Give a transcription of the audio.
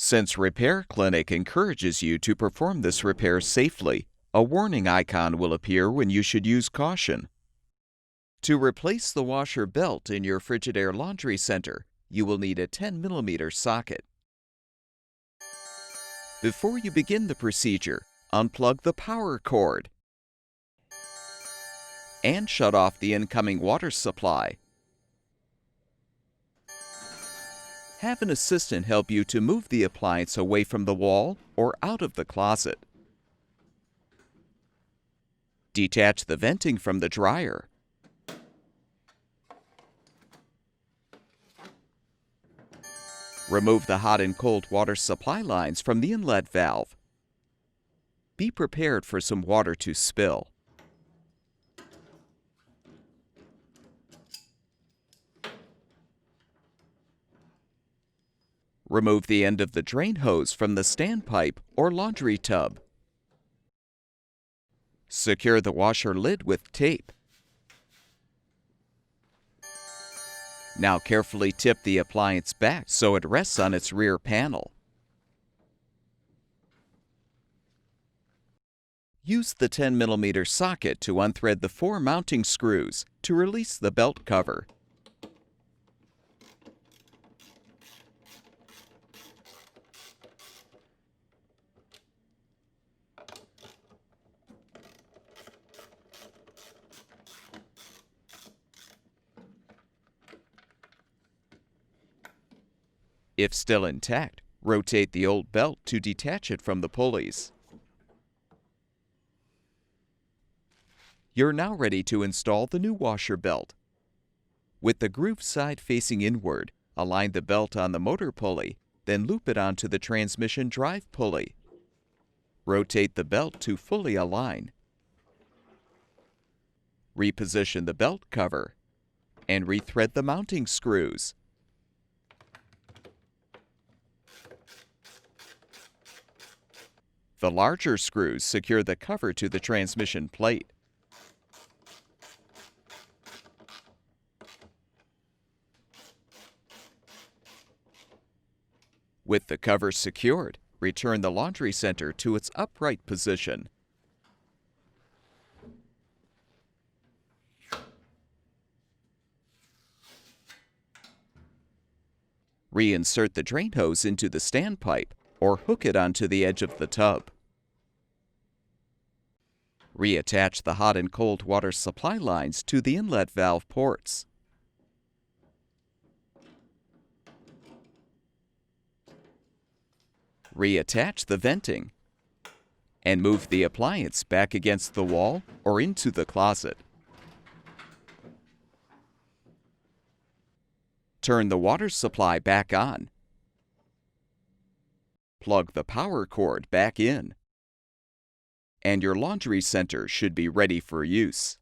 Since Repair Clinic encourages you to perform this repair safely, a warning icon will appear when you should use caution. To replace the washer belt in your Frigidaire laundry center, you will need a 10mm socket. Before you begin the procedure, unplug the power cord and shut off the incoming water supply. Have an assistant help you to move the appliance away from the wall or out of the closet. Detach the venting from the dryer. Remove the hot and cold water supply lines from the inlet valve. Be prepared for some water to spill. Remove the end of the drain hose from the standpipe or laundry tub. Secure the washer lid with tape. Now carefully tip the appliance back so it rests on its rear panel. Use the 10mm socket to unthread the 4 mounting screws to release the belt cover. If still intact, rotate the old belt to detach it from the pulleys. You're now ready to install the new washer belt. With the groove side facing inward, align the belt on the motor pulley, then loop it onto the transmission drive pulley. Rotate the belt to fully align. Reposition the belt cover and rethread the mounting screws. The larger screws secure the cover to the transmission plate. With the cover secured, return the laundry center to its upright position. Reinsert the drain hose into the standpipe or hook it onto the edge of the tub. Reattach the hot and cold water supply lines to the inlet valve ports. Reattach the venting and move the appliance back against the wall or into the closet. Turn the water supply back on. Plug the power cord back in. And your laundry center should be ready for use.